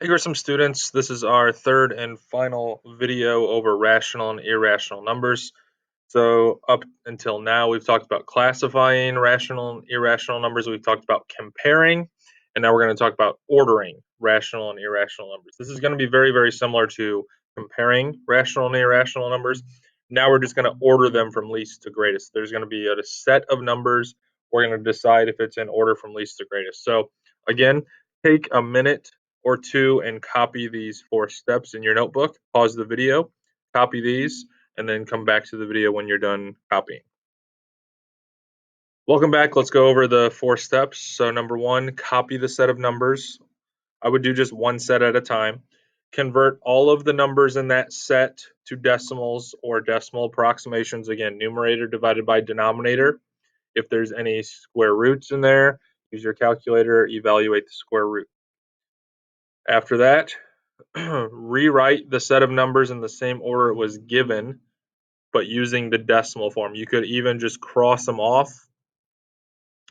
Hey, here are some students. This is our third and final video over rational and irrational numbers. So up until now, we've talked about classifying rational and irrational numbers. We've talked about comparing, and now we're going to talk about ordering rational and irrational numbers. This is going to be very, very similar to comparing rational and irrational numbers. Now we're just going to order them from least to greatest. There's going to be a set of numbers. We're going to decide if it's in order from least to greatest. So again, take a minute or two and copy these 4 steps in your notebook. Pause the video, copy these, and then come back to the video when you're done copying. Welcome back. Let's go over the 4 steps. So number 1, copy the set of numbers. I would do just one set at a time. Convert all of the numbers in that set to decimals or decimal approximations. Again, numerator divided by denominator. If there's any square roots in there, use your calculator, evaluate the square root. After that, rewrite the set of numbers in the same order it was given, but using the decimal form. You could even just cross them off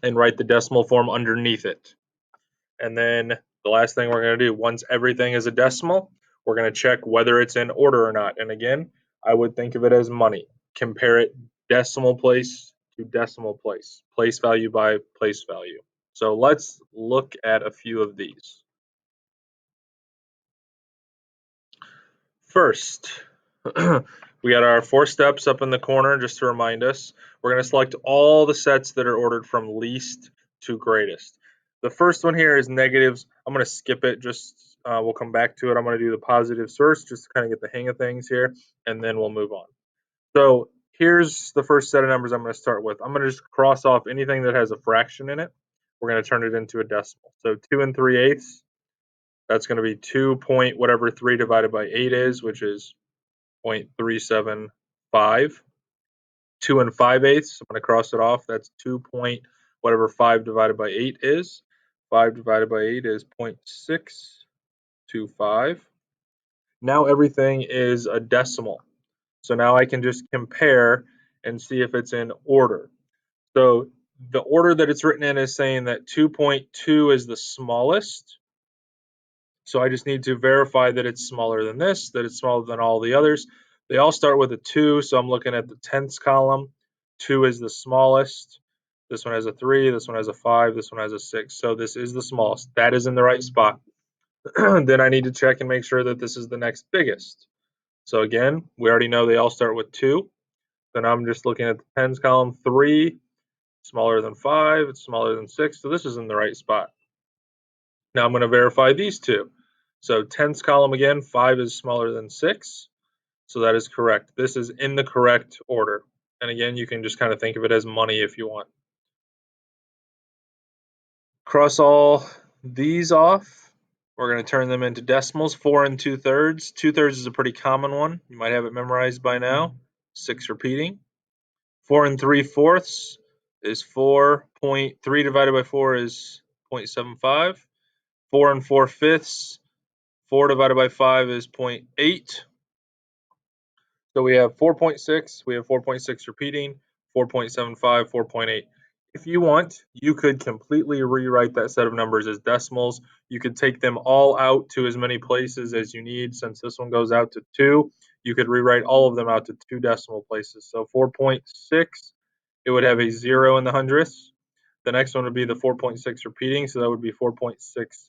and write the decimal form underneath it. And then the last thing we're going to do, once everything is a decimal, we're going to check whether it's in order or not. And again, I would think of it as money. Compare it decimal place to decimal place, place value by place value. So let's look at a few of these. First, we got our 4 steps up in the corner just to remind us. We're going to select all the sets that are ordered from least to greatest. The first one here is negatives. I'm going to skip it, we'll come back to it. I'm going to do the positives first just to kind of get the hang of things here, and then we'll move on. So here's the first set of numbers I'm going to start with. I'm going to just cross off anything that has a fraction in it. We're going to turn it into a decimal. So 2 3/8, that's going to be 2 point whatever 3 divided by 8 is, which is 0.375. 2 5/8, I'm going to cross it off. That's 2 point whatever 5 divided by 8 is. 5 divided by 8 is 0.625. Now everything is a decimal. So now I can just compare and see if it's in order. So the order that it's written in is saying that 2.2 is the smallest. So I just need to verify that it's smaller than this, that it's smaller than all the others. They all start with a 2, so I'm looking at the tenths column. 2 is the smallest. This one has a 3, this one has a 5, this one has a 6. So this is the smallest. That is in the right spot. Then I need to check and make sure that this is the next biggest. So again, we already know they all start with 2. Then I'm just looking at the tens column. 3, smaller than 5, it's smaller than 6. So this is in the right spot. Now I'm going to verify these two. So tenths column again, 5 is smaller than 6. So that is correct. This is in the correct order. And again, you can just kind of think of it as money if you want. Cross all these off. We're going to turn them into decimals. 4 2/3. 2/3 is a pretty common one. You might have it memorized by now. 6 repeating. 4 3/4 is 4.3 divided by 4 is 0.75. 4 4/5. 4 divided by 5 is 0.8. So we have 4.6, we have 4.6 repeating, 4.75, 4.8. If you want, you could completely rewrite that set of numbers as decimals. You could take them all out to as many places as you need. Since this one goes out to 2, you could rewrite all of them out to 2 decimal places. So 4.6, it would have a 0 in the hundredths. The next one would be the 4.6 repeating, so that would be 4.66,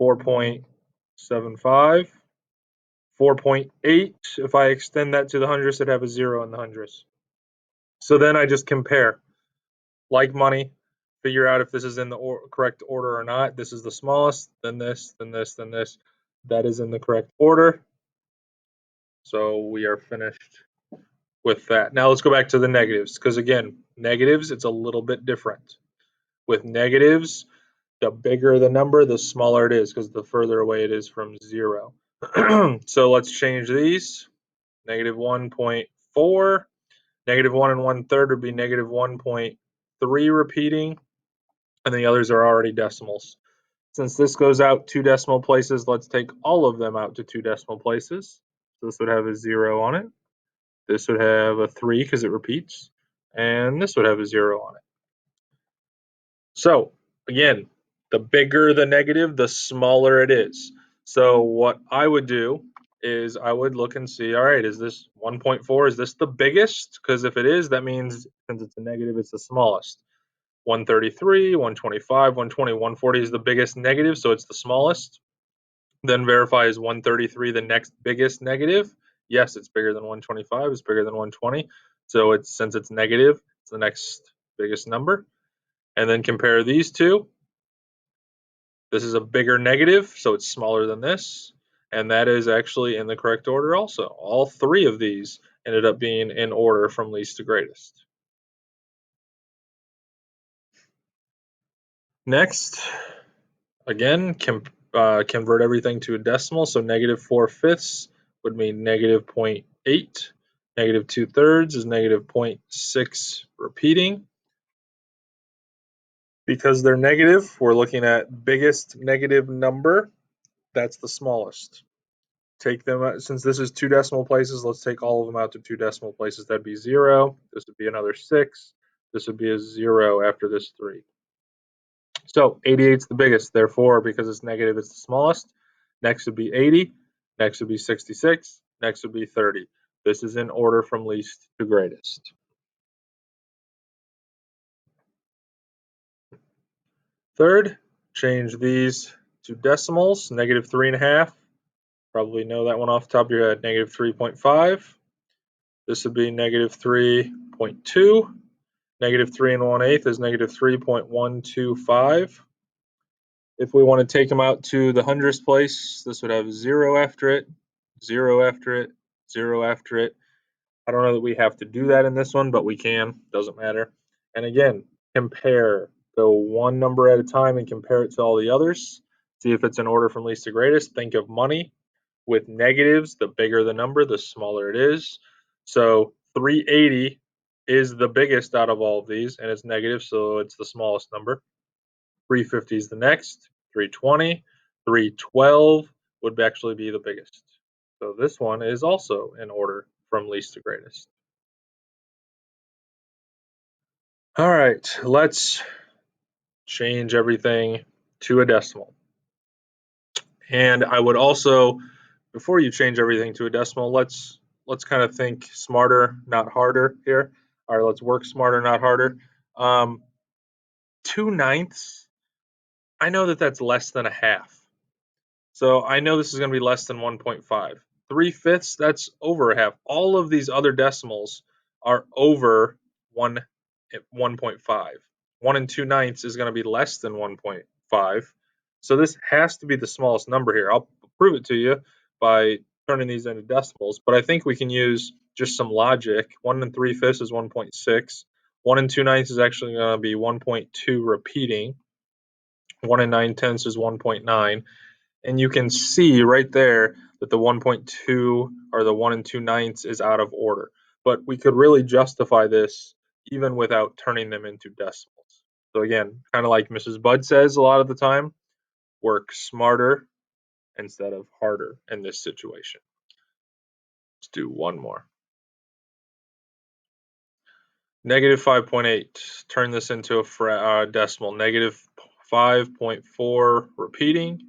4.75, 4.8. If I extend that to the hundredths, it'd have a 0 in the hundredths. So then I just compare, like money, figure out if this is in the correct order or not. This is the smallest, then this, then this, then this. That is in the correct order. So we are finished with that. Now let's go back to the negatives, because again, negatives, it's a little bit different. With negatives, the bigger the number, the smaller it is, because the further away it is from 0. So let's change these. Negative 1.4. Negative 1 1/3 would be negative 1.3 repeating, and the others are already decimals. Since this goes out 2 decimal places, let's take all of them out to 2 decimal places. So this would have a 0 on it. This would have a 3 because it repeats, and this would have a 0 on it. So again, The bigger the negative, the smaller it is. So what I would do is I would look and see, all right, is this 1.4, is this the biggest? Because if it is, that means since it's a negative, it's the smallest. 133, 125, 120, 140 is the biggest negative, so it's the smallest. Then verify, is 133 the next biggest negative? Yes, it's bigger than 125, it's bigger than 120. So it's, since it's negative, it's the next biggest number. And then compare these two. This is a bigger negative, so it's smaller than this. And that is actually in the correct order also. All three of these ended up being in order from least to greatest. Next, again, convert everything to a decimal. So -4/5 would mean -0.8. -2/3 is -0.6 repeating. Because they're negative, we're looking at biggest negative number. That's the smallest. Take them out, since this is two decimal places, let's take all of them out to two decimal places. That'd be 0. This would be another 6. This would be a 0 after this 3. So 88 is the biggest. Therefore, because it's negative, it's the smallest. Next would be 80. Next would be 66. Next would be 30. This is in order from least to greatest. Third, change these to decimals. -3.5. Probably know that one off the top of your head. -3.5. This would be -3.2. -3 1/8 is -3.125. If we want to take them out to the hundredths place, this would have 0 after it, 0 after it, 0 after it. I don't know that we have to do that in this one, but we can. Doesn't matter. And again, compare. Go one number at a time and compare it to all the others. See if it's in order from least to greatest. Think of money. With negatives, the bigger the number, the smaller it is. So 380 is the biggest out of all of these, and it's negative, so it's the smallest number. 350 is the next. 320, 312 would actually be the biggest. So this one is also in order from least to greatest. All right, let's change everything to a decimal. And I would also, before you change everything to a decimal, let's kind of think smarter, not harder here. All right, let's work smarter, not harder. 2/9, I know that that's less than a half. So I know this is going to be less than 1.5. 3/5, that's over a half. All of these other decimals are over 1.5. 1 and 2/9 is going to be less than 1.5. So this has to be the smallest number here. I'll prove it to you by turning these into decimals, but I think we can use just some logic. 1 and 3/5 is 1.6. 1 and 2/9 is actually going to be 1.2 repeating. 1 and 9/10 is 1.9. And you can see right there that the 1.2 or the 1 and 2/9 is out of order. But we could really justify this even without turning them into decimals. So again, kind of like Mrs. Budd says a lot of the time, work smarter instead of harder in this situation. Let's do one more. -5.8. Turn this into a decimal. -5.4 repeating.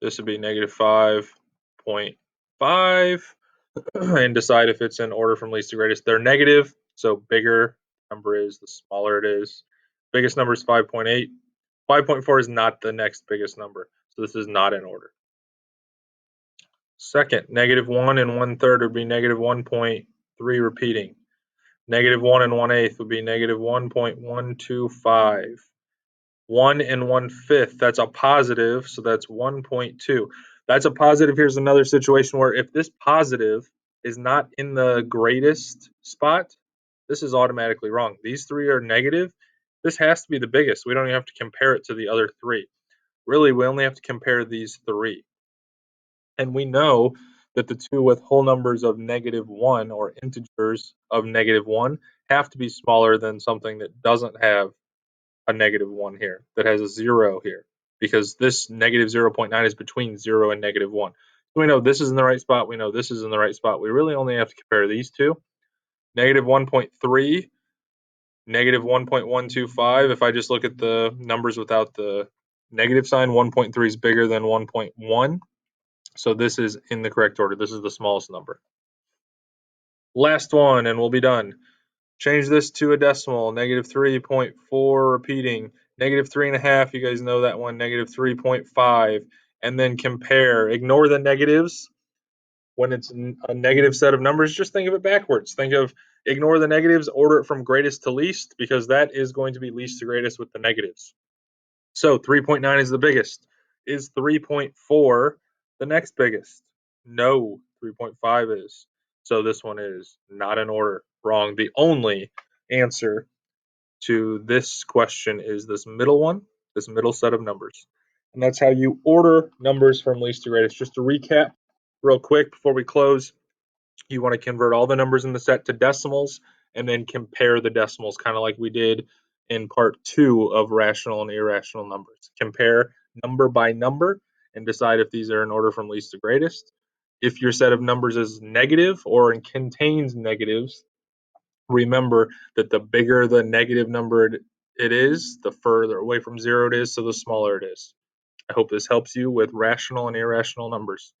This would be -5.5. And decide if it's in order from least to greatest. They're negative, so bigger number is, the smaller it is. Biggest number is 5.8. 5.4 is not the next biggest number, so this is not in order. Second, -1 and 1/3 would be -1.3 repeating. -1 and 1/8 would be -1.125. 1 and 1/5, that's a positive, so that's 1.2. That's a positive. Here's another situation where if this positive is not in the greatest spot, this is automatically wrong. These three are negative. This has to be the biggest. We don't even have to compare it to the other three. Really, we only have to compare these three. And we know that the two with whole numbers of -1 or integers of -1 have to be smaller than something that doesn't have a -1 here, that has a 0 here, because this -0.9 is between 0 and -1. So we know this is in the right spot. We know this is in the right spot. We really only have to compare these two. -1.3, -1.125. If I just look at the numbers without the negative sign. 1.3 is bigger than 1.1. So this is in the correct order. This is the smallest number. Last one, and we'll be done. Change this to a decimal. Negative 3.4 repeating. Negative 3.5, you guys know that one. Negative 3.5. And then compare. Ignore the negatives. When it's a negative set of numbers, just think of it backwards. Ignore the negatives, order it from greatest to least, because that is going to be least to greatest with the negatives. So 3.9 is the biggest. Is 3.4 the next biggest? No, 3.5 is. So this one is not in order. Wrong. The only answer to this question is this middle one, this middle set of numbers. And that's how you order numbers from least to greatest. Just to recap real quick before we close, you want to convert all the numbers in the set to decimals and then compare the decimals, kind of like we did in part 2 of rational and irrational numbers. Compare number by number and decide if these are in order from least to greatest. If your set of numbers is negative or contains negatives, remember that the bigger the negative number it is, the further away from zero it is, so the smaller it is. I hope this helps you with rational and irrational numbers.